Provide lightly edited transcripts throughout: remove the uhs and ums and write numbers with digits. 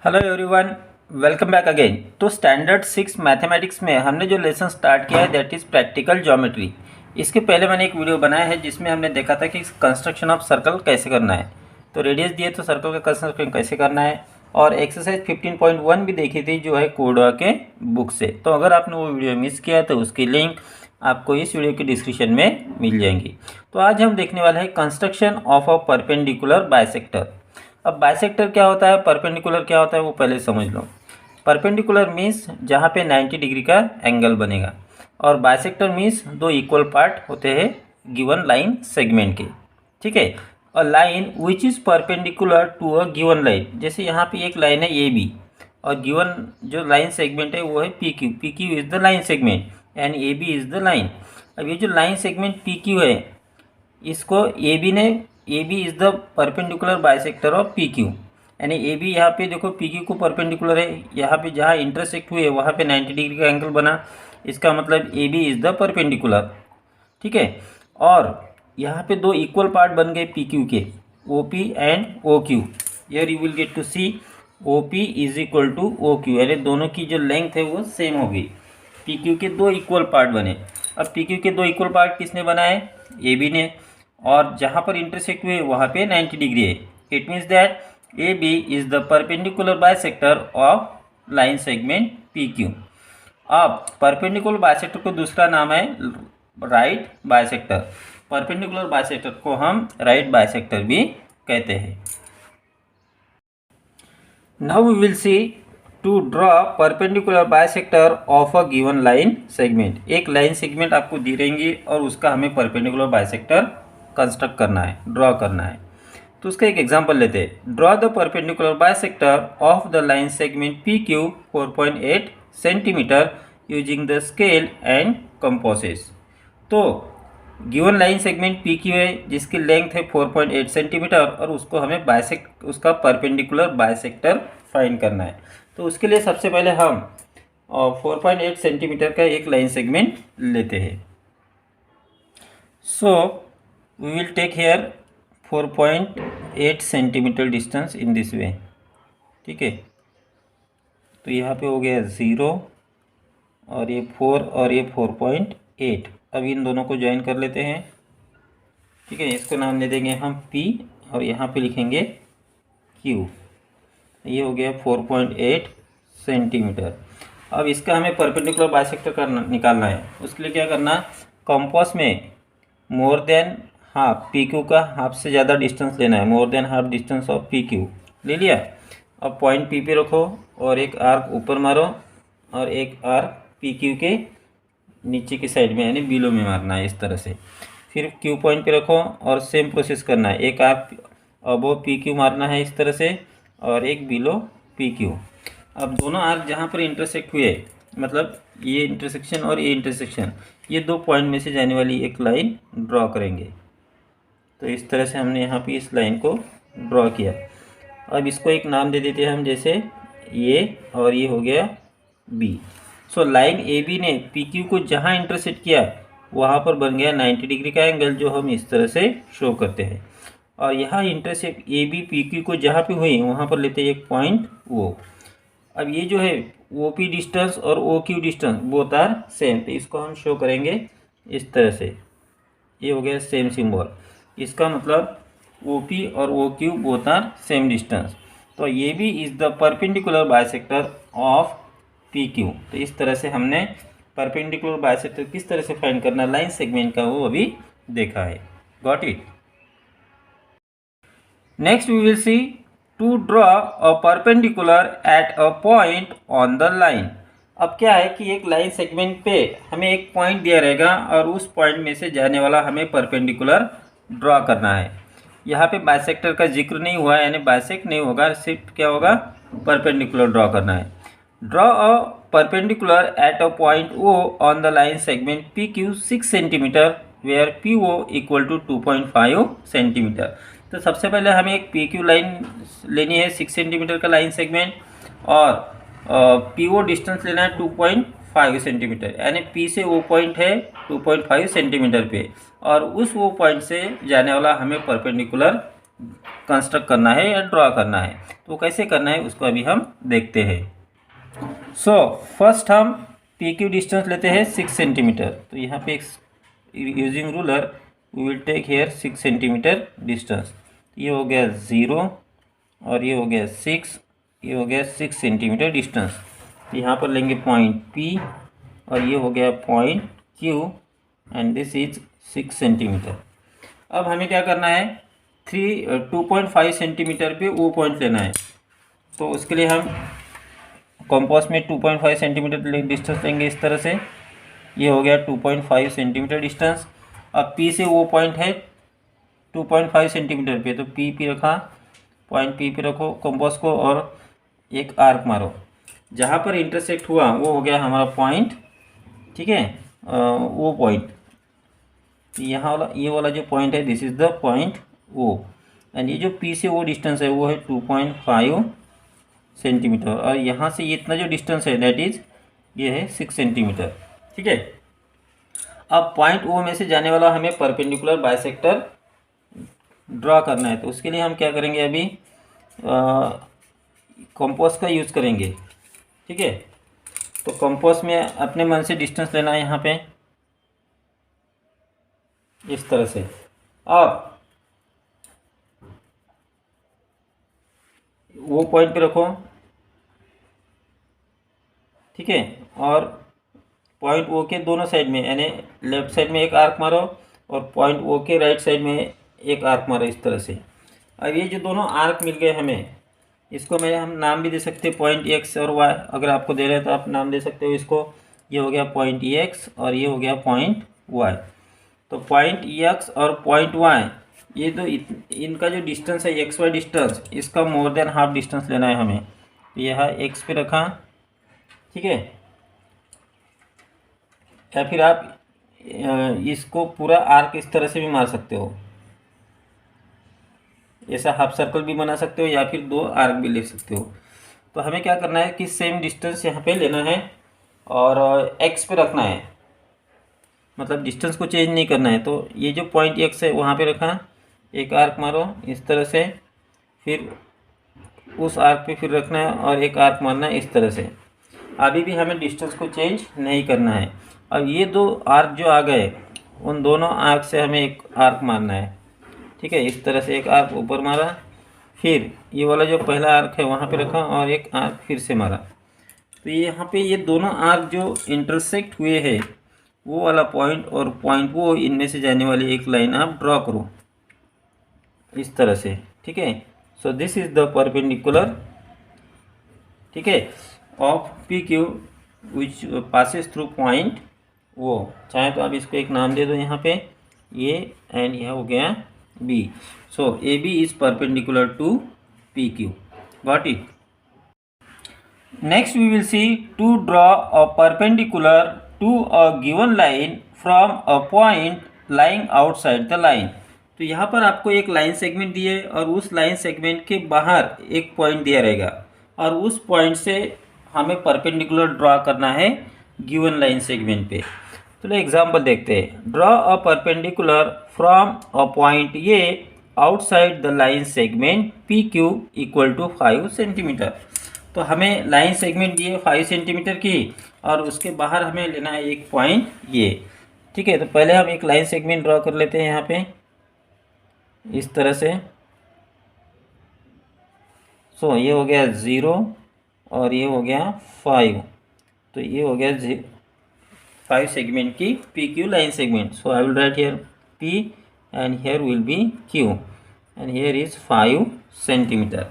Hello everyone, welcome back again. तो standard 6 mathematics में हमने जो लेसन स्टार्ट किया है दैट इज़ प्रैक्टिकल ज्योमेट्री। इसके पहले मैंने एक वीडियो बनाया है जिसमें हमने देखा था कि कंस्ट्रक्शन ऑफ सर्कल कैसे करना है। तो रेडियस दिए तो सर्कल का कंस्ट्रक्शन कैसे करना है, और एक्सरसाइज 15.1 भी देखी थी जो है कोडवा के बुक से। तो अगर आपने वो वीडियो मिस किया है तो उसकी लिंक आपको इस वीडियो के डिस्क्रिप्शन में मिल जाएंगी। तो आज हम देखने वाले हैं construction of a perpendicular bisector. अब बाइसेक्टर क्या होता है, परपेंडिकुलर क्या होता है, वो पहले समझ लो। परपेंडिकुलर मीन्स जहाँ पे 90 डिग्री का एंगल बनेगा, और बाइसेक्टर मीन्स दो इक्वल पार्ट होते हैं गिवन लाइन सेगमेंट के। ठीक है, a line which is perpendicular to a given line. जैसे यहाँ पे एक लाइन है ए बी, और गिवन जो लाइन सेगमेंट है वो है P Q. P Q is the line segment and A B is the line. अब ये जो लाइन सेगमेंट पी क्यू है, इसको ए बी ने, A B is the perpendicular bisector of P Q. यानी ए बी यहाँ पे देखो पी क्यू को परपेंडिकुलर है, यहाँ पे जहाँ इंटरसेक्ट हुए वहाँ पे 90 डिग्री का एंगल बना, इसका मतलब A B is the perpendicular. ठीक है, और यहाँ पे दो इक्वल पार्ट बन गए पी क्यू के, O P and O Q. Here you will get to see O P is equal to O Q, यानी दोनों की जो लेंथ है वो सेम हो गई। पी क्यू के दो इक्वल पार्ट बने। अब पी क्यू के दो इक्वल पार्ट किसने बनाए, ए बी ने, और जहाँ पर इंटरसेक्ट हुए वहाँ पे 90 डिग्री है। It means that A B is the perpendicular bisector of line segment P Q. अब परपेंडिकुलर बाइसेक्टर को दूसरा नाम है राइट बाइसेक्टर। परपेंडिकुलर बाइसेक्टर को हम राइट बाइसेक्टर भी कहते हैं। Now we will see to draw perpendicular bisector of a given line segment. एक लाइन सेगमेंट आपको दी रहेंगी और उसका हमें परपेंडिकुलर बाइसेक्टर कंस्ट्रक्ट करना है, ड्रॉ करना है। तो उसका एक एग्जांपल लेते हैं। Draw the perpendicular bisector of the line segment P Q 4.8 centimetre using the scale and compasses. तो given line segment P Q है जिसकी लेंथ है 4.8 सेंटीमीटर, और उसको हमें बाइसेक्ट, उसका परपेंडिकुलर बाइसेक्टर फाइंड करना है। तो उसके लिए सबसे पहले हम 4.8 सेंटीमीटर का एक लाइन सेगमेंट लेते हैं। So we will take here 4.8 centimetre distance in this way. ठीक है, तो यहाँ पे हो गया 0, और ये 4 और ये 4.8। अब इन दोनों को ज्वाइन कर लेते हैं। ठीक है, इसको नाम दे देंगे हम P, और यहाँ पे लिखेंगे Q। ये हो गया 4.8 सेंटीमीटर। अब इसका हमें परपेंडिकुलर बाइसेक्टर करना, निकालना है। उसके लिए क्या करना, कंपास में more than half, P Q का हाफ से ज़्यादा डिस्टेंस लेना है। More than half distance of P Q ले लिया। अब पॉइंट पी पे रखो और एक आर्क ऊपर मारो, और एक आर्क पी क्यू के नीचे की साइड में यानी बिलो में मारना है इस तरह से। फिर क्यू पॉइंट पे रखो और सेम प्रोसेस करना है। एक आर्क अबो पी क्यू मारना है इस तरह से, और एक बिलो पी क्यू। अब दोनों आर्क जहाँ पर इंटरसेक्ट हुए, मतलब ये इंटरसेक्शन और ये इंटरसेक्शन, ये दो पॉइंट में से जाने वाली एक लाइन ड्रॉ करेंगे। तो इस तरह से हमने यहाँ पे इस लाइन को ड्रॉ किया। अब इसको एक नाम दे देते हैं हम, जैसे ये, और ये हो गया B. So line A B ने पी क्यू को जहाँ इंटरसेक्ट किया वहाँ पर बन गया 90 डिग्री का एंगल, जो हम इस तरह से शो करते हैं। और यहाँ intersect A B P Q को जहाँ पे हुई वहाँ पर लेते हैं एक पॉइंट ओ। अब ये जो है ओ पी डिस्टेंस और O Q distance both are same, तो इसको हम शो करेंगे इस तरह से। ये हो गया सेम सिंबल, इसका मतलब ओ पी और O Q both are same distance. तो ये भी is the perpendicular bisector of P Q. तो इस तरह से हमने परपेंडिकुलर बाइसेक्टर किस तरह से फाइंड करना लाइन सेगमेंट का वो अभी देखा है। Got it. Next we will see to draw a perpendicular at a point on the line. अब क्या है कि एक लाइन सेगमेंट पे हमें एक पॉइंट दिया रहेगा, और उस पॉइंट में से जाने वाला हमें परपेंडिकुलर ड्रॉ करना है। यहाँ पे बाइसेक्टर का जिक्र नहीं हुआ है, यानी बाइसेक्ट नहीं होगा, सिर्फ क्या होगा, परपेंडिकुलर ड्रॉ करना है। Draw a perpendicular at a point O on the line segment PQ 6 centimetre where PO equal to 2.5 centimetre. तो सबसे पहले हमें एक PQ लाइन लेनी है 6 सेंटीमीटर का लाइन सेगमेंट, और PO डिस्टेंस लेना है 2.5 सेंटीमीटर, यानी P से O पॉइंट है 2.5 सेंटीमीटर पे, और उस O पॉइंट से जाने वाला हमें परपेंडिकुलर कंस्ट्रक्ट करना है या ड्रॉ करना है। तो कैसे करना है उसको अभी हम देखते हैं। सो फर्स्ट हम पी क्यू डिस्टेंस लेते हैं 6 सेंटीमीटर। तो यहाँ पे using ruler we will take here 6 centimetre distance. ये हो गया 0 और ये हो गया 6, ये हो गया 6 सेंटीमीटर डिस्टेंस। यहाँ पर लेंगे पॉइंट P और ये हो गया point Q and this is 6 centimetre. अब हमें क्या करना है, 2.5 सेंटीमीटर पे वो पॉइंट लेना है। तो उसके लिए हम कंपास में 2.5 सेंटीमीटर डिस्टेंस लेंगे इस तरह से। ये हो गया 2.5 सेंटीमीटर डिस्टेंस। अब P से वो पॉइंट है 2.5 सेंटीमीटर पे, तो P रखा, पॉइंट P पे रखो कंपास को और एक आर्क मारो। जहाँ पर इंटरसेक्ट हुआ वो हो गया हमारा पॉइंट, ठीक है, वो पॉइंट यहाँ वाला, ये वाला जो पॉइंट है this is the point O। And ये जो P से वो डिस्टेंस है वो है 2.5 सेंटीमीटर और यहाँ से ये इतना जो डिस्टेंस है दैट इज ये है 6 सेंटीमीटर, ठीक है। अब पॉइंट O में से जाने वाला हमें परपेंडिकुलर बाइसेक्टर ड्रा करना है। तो उसके लिए हम क्या करेंगे, अभी कंपास का यूज़ करेंगे, ठीक है। तो कंपास में अपने मन से डिस्टेंस लेना है यहाँ पे इस तरह से। अब वो पॉइंट पे रखो, ठीक है, और पॉइंट O के दोनों साइड में यानी लेफ्ट साइड में एक आर्क मारो और पॉइंट O के राइट साइड में एक आर्क मारो इस तरह से। अब ये जो दोनों आर्क मिल गए हमें, इसको हम नाम भी दे सकते हैं पॉइंट X और Y। अगर आपको दे रहे हैं तो आप नाम दे सकते हो इसको। ये हो गया पॉइंट X और ये हो गया पॉइंट Y। तो पॉइंट X और पॉइंट Y ये तो इनका जो डिस्टेंस है XY डिस्टेंस, इसका मोर देन हाफ डिस्टेंस लेना है हमें। तो यह X पे रखा, ठीक है, या फिर आप इसको पूरा आर्क इस तरह से भी मार सकते हो, ऐसा हाफ सर्कल भी बना सकते हो या फिर 2 आर्क भी ले सकते हो। तो हमें क्या करना है कि सेम डिस्टेंस यहाँ पे लेना है और एक्स पे रखना है, मतलब डिस्टेंस को चेंज नहीं करना है। तो ये जो पॉइंट एक्स है वहाँ पे रखा, एक आर्क मारो इस तरह से, फिर उस आर्क पे फिर रखना है और एक आर्क मारना है इस तरह से। अभी भी हमें डिस्टेंस को चेंज नहीं करना है। अब ये 2 आर्क जो आ गए उन दोनों आर्क से हमें एक आर्क मारना है, ठीक है। इस तरह से एक आर्क ऊपर मारा, फिर ये वाला जो पहला आर्क है वहाँ पे रखा और एक आर्क फिर से मारा। तो ये यहाँ पे ये दोनों आर्क जो इंटरसेक्ट हुए हैं वो वाला पॉइंट और पॉइंट वो, इनमें से जाने वाली एक लाइन आप ड्रॉ करो इस तरह से, ठीक है। So this is the perpendicular, ठीक है, of P Q which passes through point वो। चाहे तो आप इसको एक नाम दे दो यहाँ पे ये, एंड यह हो गया B। So AB is perpendicular to PQ. Got it? Next we will see to draw a perpendicular to a given line from a point lying outside the line. तो यहाँ पर आपको एक लाइन सेगमेंट दिए और उस लाइन सेगमेंट के बाहर एक पॉइंट दिया रहेगा और उस पॉइंट से हमें परपेंडिकुलर ड्रॉ करना है गिवन लाइन सेगमेंट पे। तो एग्जाम्पल देखते हैं। Draw a perpendicular from a point A outside the line segment P Q equal to 5 centimetre. तो हमें लाइन सेगमेंट दिए 5 सेंटीमीटर की और उसके बाहर हमें लेना है एक पॉइंट ये, ठीक है। तो पहले हम एक लाइन सेगमेंट ड्रॉ कर लेते हैं यहाँ पे इस तरह से। सो ये हो गया 0 और ये हो गया 5। तो ये हो गया 5 सेगमेंट की P Q line segment. So I will write here P and here will be Q and here is 5 centimetre.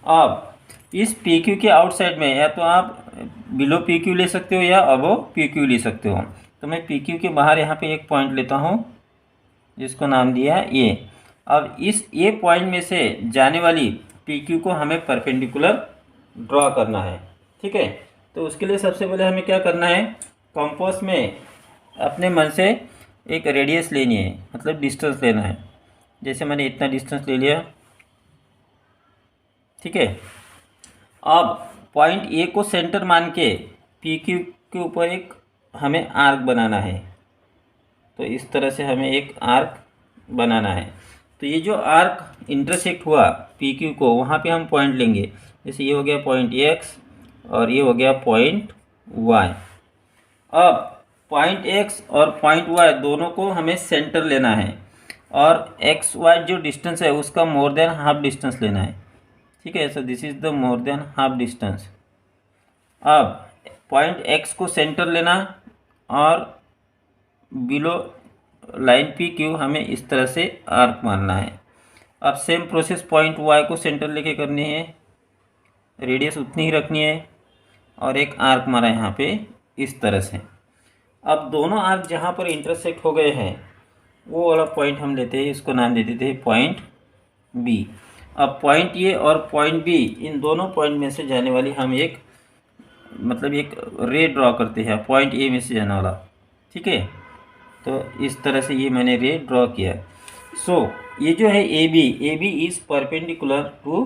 अब इस PQ के आउटसाइड में या तो आप बिलो PQ ले सकते हो या अबो PQ ले सकते हो। तो मैं PQ के बाहर यहाँ पे एक पॉइंट लेता हूँ जिसको नाम दिया A। अब इस A पॉइंट में से जाने वाली PQ को हमें परपेंडिकुलर ड्रॉ करना है, ठीक है। तो उसके लिए सबसे पहले हमें क्या करना है, कंपास में अपने मन से एक रेडियस लेनी है, मतलब डिस्टेंस लेना है। जैसे मैंने इतना डिस्टेंस ले लिया, ठीक है। अब पॉइंट ए को सेंटर मान के पी क्यू के ऊपर एक हमें आर्क बनाना है। तो इस तरह से हमें एक आर्क बनाना है। तो ये जो आर्क इंटरसेक्ट हुआ पी क्यू को, वहाँ पे हम पॉइंट लेंगे। जैसे ये हो गया पॉइंट एक्स और ये हो गया पॉइंट वाई। अब पॉइंट एक्स और पॉइंट वाई दोनों को हमें सेंटर लेना है, और एक्स वाई जो डिस्टेंस है उसका मोर देन हाफ डिस्टेंस लेना है। ठीक है, so this is the more than half distance. अब पॉइंट एक्स को सेंटर लेना और बिलो लाइन पी क्यू हमें इस तरह से आर्क मारना है। अब सेम प्रोसेस पॉइंट वाई को सेंटर लेके करनी है, रेडियस उतनी ही रखनी है और एक आर्क मारा यहाँ पे इस तरह से। अब दोनों आर्क जहाँ पर इंटरसेक्ट हो गए हैं वो वाला पॉइंट हम लेते हैं, इसको नाम दे देते हैं पॉइंट बी। अब पॉइंट ए और पॉइंट बी, इन दोनों पॉइंट में से जाने वाली हम एक एक रे ड्रॉ करते हैं पॉइंट ए में से जाने वाला। ठीक है, तो इस तरह से ये मैंने रे ड्रॉ किया। सो ये जो है A B is perpendicular to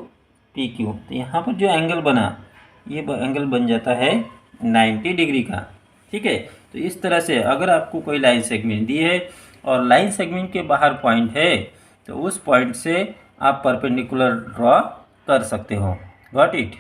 P Q. तो यहाँ पर जो एंगल बना, ये एंगल बन जाता है 90 डिग्री का। ठीक है, तो इस तरह से अगर आपको कोई लाइन सेगमेंट दी है और लाइन सेगमेंट के बाहर पॉइंट है, तो उस पॉइंट से आप परपेंडिकुलर ड्रॉ कर सकते हो। Got it.